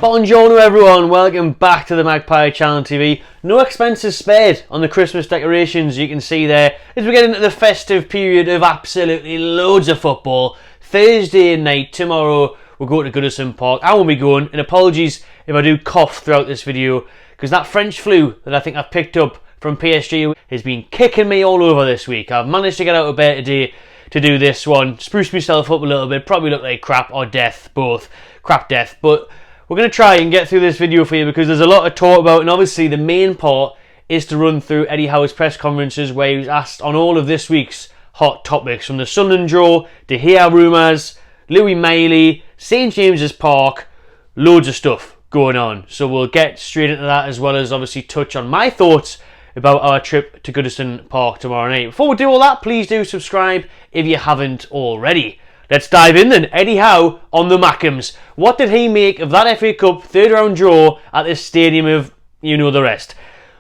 Buongiorno everyone, welcome back to the Magpie Channel TV. No expenses spared on the Christmas decorations you can see there as we get into the festive period of absolutely loads of football. Thursday night, tomorrow, we'll go to Goodison Park. I won't be going, and apologies if I do cough throughout this video, because that French flu that I think I've picked up from PSG has been kicking me all over this week. I've managed to get out of bed today to do this one, spruce myself up a little bit, probably look like crap or death, both. Crap death, but we're going to try and get through this video for you because there's a lot to talk about, and obviously the main part is to run through Eddie Howe's press conferences where he was asked on all of this week's hot topics, from the Sunderland draw, De Gea rumours, Louis Miley, St James's Park, loads of stuff going on. So we'll get straight into that, as well as obviously touch on my thoughts about our trip to Goodison Park tomorrow night. Before we do all that, please do subscribe if you haven't already. Let's dive in then. Eddie Howe on the Mackems. What did he make of that FA Cup third round draw at this stadium of you know the rest?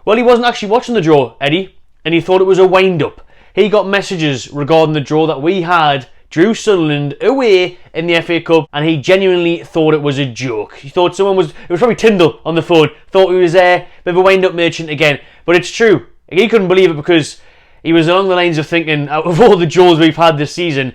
Well, he wasn't actually watching the draw, Eddie, and he thought it was a wind-up. He got messages regarding the draw that we had drew Sunderland away in the FA Cup, and he genuinely thought it was a joke. He thought it was probably Tyndall on the phone, thought he was there, bit of a wind-up merchant again. But it's true. He couldn't believe it because he was along the lines of thinking, out of all the draws we've had this season,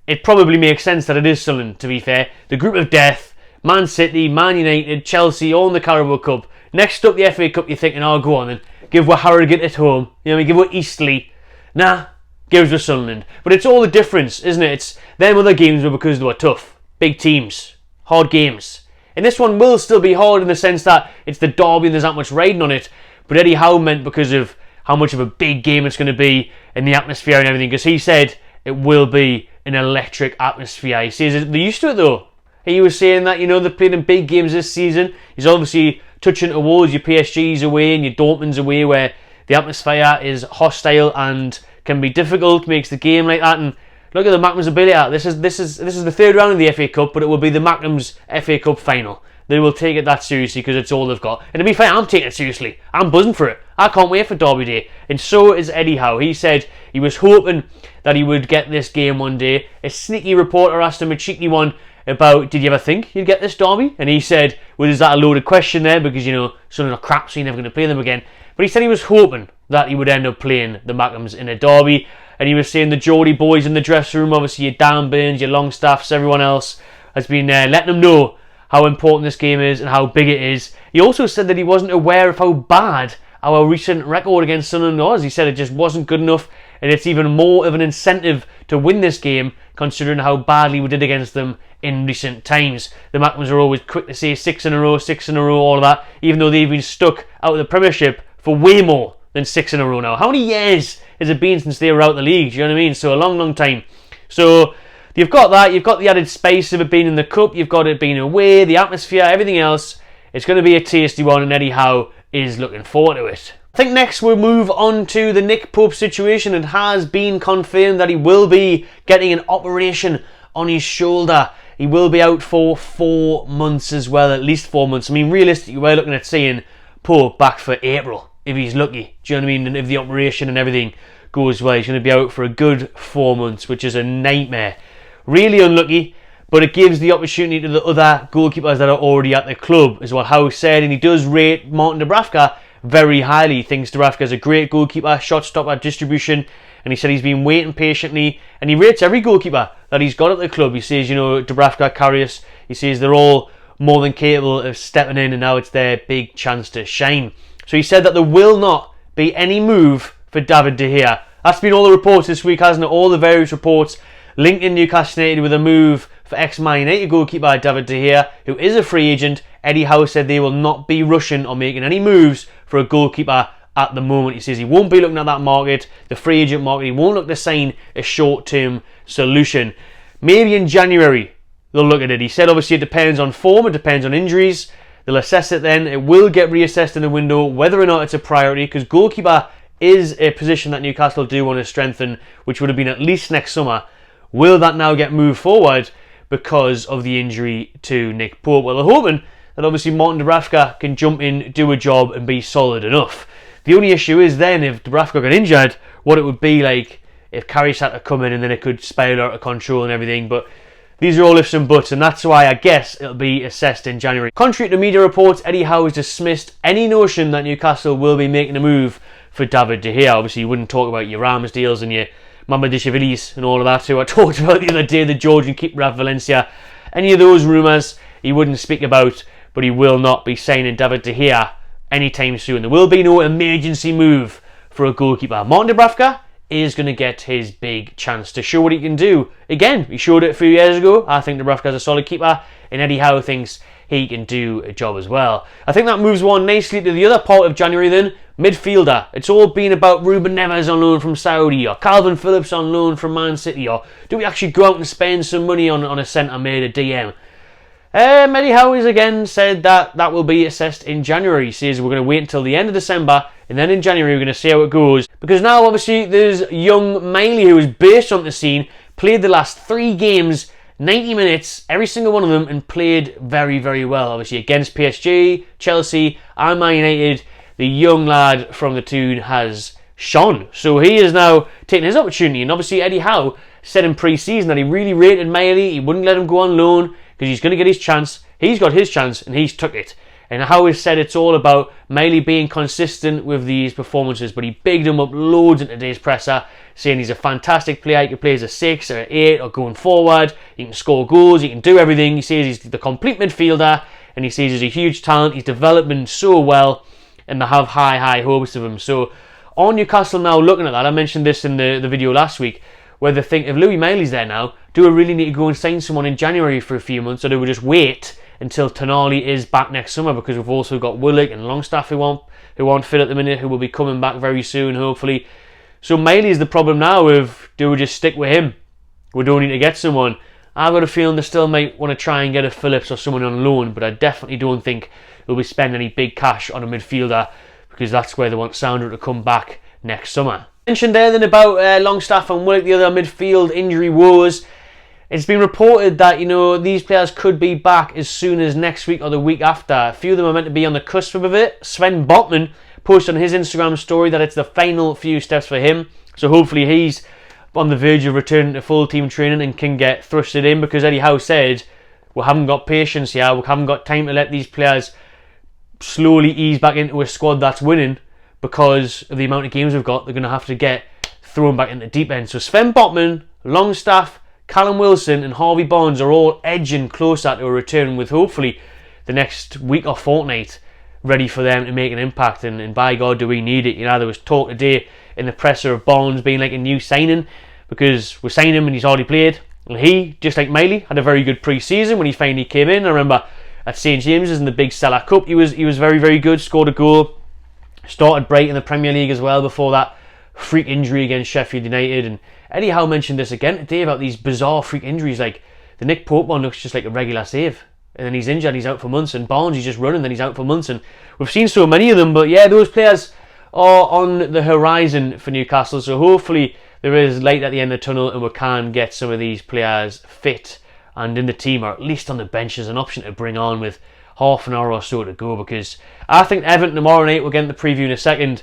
it probably makes sense that it is Sunderland, to be fair. The group of death, Man City, Man United, Chelsea, all in the Carabao Cup. Next up, the FA Cup, you're thinking, oh, go on then. Give us Harrogate at home. You know what I mean? Give us Eastleigh. Nah, give us Sunderland. But it's all the difference, isn't it? It's them other games were because they were tough. Big teams. Hard games. And this one will still be hard in the sense that it's the derby and there's not much riding on it. But Eddie Howe meant because of how much of a big game it's going to be and the atmosphere and everything. Because he said it will be an electric atmosphere. He says they're used to it though. He was saying that, you know, they've played in big games this season. He's obviously touching towards your PSGs away and your Dortmunds away, where the atmosphere is hostile and can be difficult, makes the game like that. And look at the Mackems' ability. This is the third round of the FA Cup, but it will be the Mackems' FA Cup final. They will take it that seriously because it's all they've got. And to be fair, I'm taking it seriously. I'm buzzing for it. I can't wait for Derby Day. And so is Eddie Howe. He said he was hoping that he would get this game one day. A sneaky reporter asked him a cheeky one about, did you ever think you'd get this derby? And he said, well, is that a loaded question there? Because, you know, Sunderland are crap, so you're never going to play them again. But he said he was hoping that he would end up playing the Mackems in a derby. And he was saying the Geordie boys in the dressing room, obviously your Dan Burns, your Longstaffs, everyone else, has been letting him know how important this game is and how big it is. He also said that he wasn't aware of how bad our recent record against Sunderland was. He said it just wasn't good enough, and it's even more of an incentive to win this game considering how badly we did against them in recent times. The Mackems are always quick to say 6 in a row, all of that, even though they've been stuck out of the Premiership for way more than 6 in a row now. How many years has it been since they were out of the league? Do you know what I mean? So a long time. So you've got that, you've got the added space of it being in the cup, you've got it being away, the atmosphere, everything else. It's going to be a tasty one, and Eddie Howe is looking forward to it. I think next we'll move on to the Nick Pope situation. It has been confirmed that he will be getting an operation on his shoulder. He will be out for 4 months as well, at least 4 months. I mean, realistically, we're looking at seeing Pope back for April, if he's lucky. Do you know what I mean? And if the operation and everything goes well, he's going to be out for a good 4 months, which is a nightmare. Really unlucky, but it gives the opportunity to the other goalkeepers that are already at the club, is what Howe said, and he does rate Martin Dubravka very highly. He thinks Dubravka is a great goalkeeper, shot stopper, distribution, and he said he's been waiting patiently, and he rates every goalkeeper that he's got at the club. He says, you know, Dubravka, Karius, he says they're all more than capable of stepping in, and now it's their big chance to shine. So he said that there will not be any move for David De Gea. That's been all the reports this week, hasn't it? All the various reports linking Newcastle United with a move for ex-Man United goalkeeper David De Gea, who is a free agent. Eddie Howe said they will not be rushing or making any moves for a goalkeeper at the moment. He says he won't be looking at that market, the free agent market. He won't look to sign a short-term solution. Maybe in January they'll look at it. He said obviously it depends on form, it depends on injuries. They'll assess it then. It will get reassessed in the window whether or not it's a priority, because goalkeeper is a position that Newcastle do want to strengthen, which would have been at least next summer. Will that now get moved forward because of the injury to Nick Pope? Well, they're hoping that obviously Martin Dubravka can jump in, do a job and be solid enough. The only issue is then if Dubravka got injured, what it would be like if Karius had to come in and then it could spiral out of control and everything. But these are all ifs and buts, and that's why I guess it'll be assessed in January. Contrary to media reports, Eddie Howe has dismissed any notion that Newcastle will be making a move for David De Gea. Obviously, you wouldn't talk about your Ramos deals and your Mamadishvilis and all of that, who I talked about the other day, the Georgian keeper at Valencia. Any of those rumours he wouldn't speak about, but he will not be signing David De Gea anytime soon. There will be no emergency move for a goalkeeper. Martin Dubravka is going to get his big chance to show what he can do. Again, he showed it a few years ago. I think Dubravka's a solid keeper, and Eddie Howe thinks he can do a job as well. I think that moves on nicely to the other part of January then, midfielder. It's all been about Ruben Neves on loan from Saudi, or Calvin Phillips on loan from Man City, or do we actually go out and spend some money on a centre made a DM? Eddie Howe has again said that will be assessed in January. He says we're going to wait until the end of December, and then in January we're going to see how it goes. Because now obviously there's young Miley, who is based on the scene, played the last 3 games, 90 minutes, every single one of them, and played very, very well. Obviously against PSG, Chelsea, and Man United, the young lad from the Toon has shone. So he is now taking his opportunity, and obviously Eddie Howe said in pre-season that he really rated Miley. He wouldn't let him go on loan because he's going to get his chance. He's got his chance and he's took it. And Howe has said it's all about Miley being consistent with these performances, but he bigged him up loads in today's presser, saying he's a fantastic player. He can play as a 6 or an 8 or going forward. He can score goals. He can do everything. He says he's the complete midfielder, and he says he's a huge talent. He's developing so well, and they have high hopes of him. So on Newcastle now looking at that, I mentioned this in the video last week, where they think if Louis Miley's there now, do we really need to go and sign someone in January for a few months, or do we just wait until Tonali is back next summer? Because we've also got Willock and Longstaff who aren't fit at the minute, who will be coming back very soon, hopefully. So Miley is the problem now. Of do we just stick with him? We don't need to get someone. I've got a feeling they still might want to try and get a Phillips or someone on loan, but I definitely don't think they'll be spending any big cash on a midfielder, because that's where they want Sandro to come back next summer. Mentioned there then about Longstaff and Willock, the other midfield injury woes. It's been reported that, these players could be back as soon as next week or the week after. A few of them are meant to be on the cusp of it. Sven Botman posted on his Instagram story that it's the final few steps for him. So hopefully he's on the verge of returning to full team training and can get thrusted in, because Eddie Howe said we haven't got patience here. We haven't got time to let these players slowly ease back into a squad that's winning, because of the amount of games we've got. They're going to have to get thrown back into the deep end. So Sven Botman, Longstaff, Callum Wilson and Harvey Barnes are all edging closer to a return, with hopefully the next week or fortnight ready for them to make an impact, and by God do we need it. There was talk today in the presser of Barnes being like a new signing, because we signed him and he's already played, and he, just like Miley, had a very good pre-season when he finally came in. I remember at St James's in the Big Stella Cup he was very, very good, scored a goal, started bright in the Premier League as well before that freak injury against Sheffield United. And Eddie Howe mentioned this again today about these bizarre freak injuries, like the Nick Pope one looks just like a regular save, and then he's injured, he's out for months, and Barnes, he's just running, then he's out for months, and we've seen so many of them. But yeah, those players are on the horizon for Newcastle, so hopefully there is light at the end of the tunnel and we can get some of these players fit and in the team, or at least on the bench as an option to bring on with half an hour or so to go. Because I think Everton tomorrow night, we'll get into the preview in a second,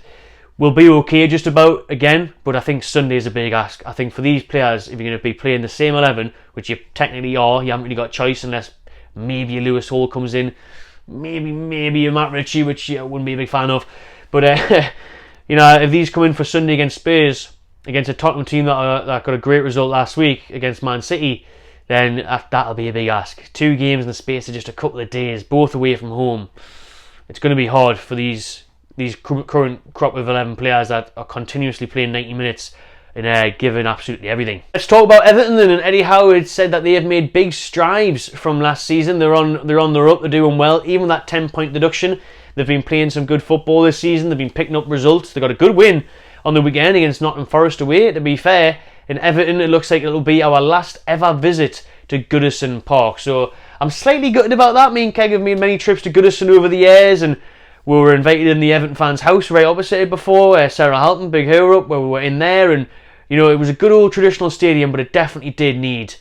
will be okay just about again, but I think Sunday is a big ask. I think for these players, if you're going to be playing the same 11, which you technically are, you haven't really got a choice unless maybe a Lewis Hall comes in, maybe a Matt Ritchie, which I wouldn't be a big fan of. But if these come in for Sunday against Spurs, against a Tottenham team that got a great result last week against Man City, then that'll be a big ask. 2 games in the space of just a couple of days, both away from home. It's going to be hard for these current crop of 11 players that are continuously playing 90 minutes and giving absolutely everything. Let's talk about Everton then. And Eddie Howe said that they have made big strides from last season. They're on the up, they're doing well. Even that 10-point deduction, they've been playing some good football this season. They've been picking up results. They got a good win on the weekend against Nottingham Forest away, to be fair. In Everton, it looks like it'll be our last ever visit to Goodison Park. So I'm slightly gutted about that. Me and Keg have made many trips to Goodison over the years, and we were invited in the Everton fans' house right opposite it before. Sarah Halton, big her up, where we were in there, and it was a good old traditional stadium, but it definitely did need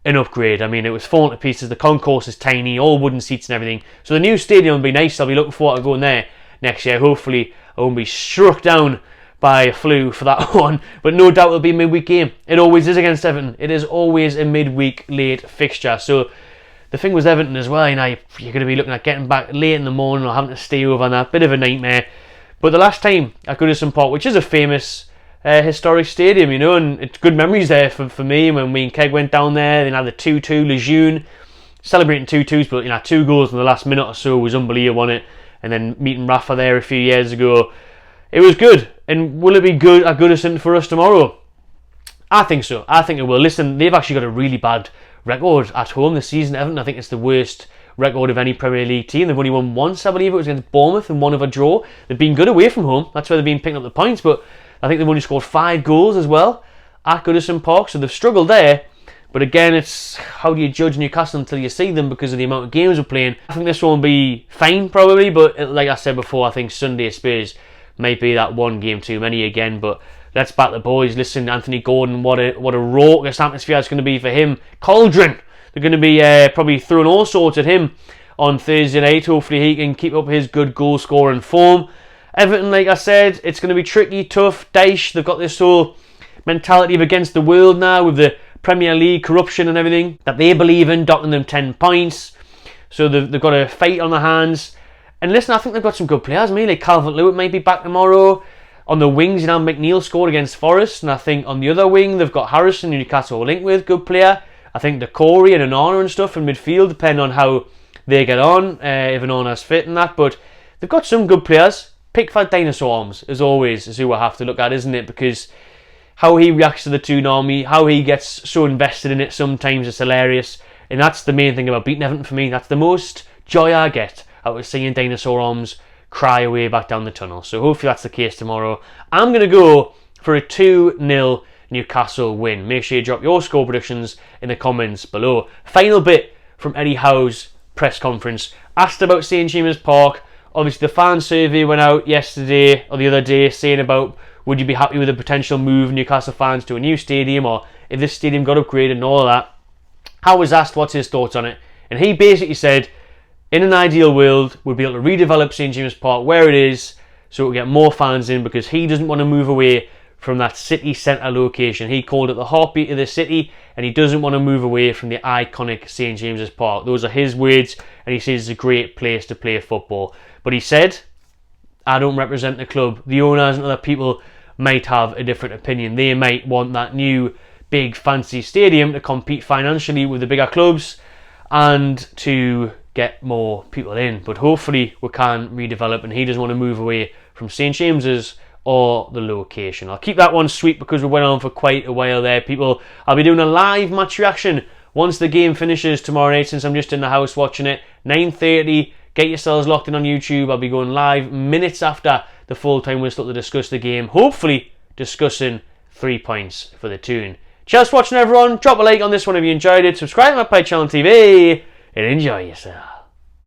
an upgrade. I mean, it was falling to pieces. The concourse is tiny, all wooden seats and everything. So the new stadium will be nice. I'll be looking forward to going there next year. Hopefully I won't be struck down by a flu for that one, but no doubt it'll be a midweek game. It always is against Everton. It is always a midweek late fixture. So the thing was Everton as well, you're going to be looking at getting back late in the morning or having to stay over on that. Bit of a nightmare. But the last time at Goodison Park, which is a famous historic stadium, and it's good memories there for me when me and Keg went down there. They had the 2-2 Lejeune, celebrating 2-2s, but 2 goals in the last minute or so was unbelievable, wasn't it? And then meeting Rafa there a few years ago, it was good. And will it be good at Goodison for us tomorrow? I think so. I think it will. Listen, they've actually got a really bad record at home this season, Everton. I think it's the worst record of any Premier League team. They've only won once, I believe it was against Bournemouth, and one of a draw. They've been good away from home. That's where they've been picking up the points, but I think they've only scored 5 goals as well at Goodison Park, so they've struggled there. But again, it's how do you judge Newcastle until you see them because of the amount of games we're playing. I think this one will be fine probably, but like I said before, I think Sunday Spurs might be that one game too many again. But let's back the boys. Listen, Anthony Gordon, what a raucous atmosphere it's going to be for him. Cauldron, they're going to be probably throwing all sorts at him on Thursday night. Hopefully he can keep up his good goal scoring form. Everton, like I said, it's going to be tricky, tough. Daesh, they've got this whole mentality of against the world now with the Premier League corruption and everything that they believe in, docking them 10 points. So they've got a fight on their hands. And listen, I think they've got some good players. Like Calvert-Lewin might be back tomorrow. On the wings, McNeil scored against Forest. And I think on the other wing, they've got Harrison, who Newcastle will link with, good player. I think the Corey and Onana and stuff in midfield, depending on how they get on, if Onana's fit and that. But they've got some good players. Pickford Dinosaur Arms, as always, is who we'll have to look at, isn't it? Because how he reacts to the Toon Army, how he gets so invested in it sometimes, it's hilarious. And that's the main thing about beating Everton for me. That's the most joy I get out of seeing Dinosaur Arms cry away back down the tunnel. So hopefully that's the case tomorrow. I'm going to go for a 2-0 Newcastle win. Make sure you drop your score predictions in the comments below. Final bit from Eddie Howe's press conference. Asked about St James's Park. Obviously the fan survey went out yesterday or the other day saying about would you be happy with a potential move Newcastle fans to a new stadium, or if this stadium got upgraded and all that. Howe was asked what's his thoughts on it, and he basically said in an ideal world we'd be able to redevelop St James's Park where it is so we'll get more fans in, because he doesn't want to move away from that city centre location. He called it the heartbeat of the city, and he doesn't want to move away from the iconic St James's Park. Those are his words, and he says it's a great place to play football. But he said, I don't represent the club. The owners and other people might have a different opinion. They might want that new big fancy stadium to compete financially with the bigger clubs and to get more people in. But hopefully we can redevelop, and he doesn't want to move away from St James's or the location. I'll keep that one sweet because we went on for quite a while there, people. I'll be doing a live match reaction once the game finishes tomorrow night, since I'm just in the house watching it. 9:30. Get yourselves locked in on YouTube. I'll be going live minutes after the full-time whistle to discuss the game. Hopefully discussing 3 points for the Toon. Cheers for watching, everyone. Drop a like on this one if you enjoyed it. Subscribe to my Channel TV and enjoy yourself.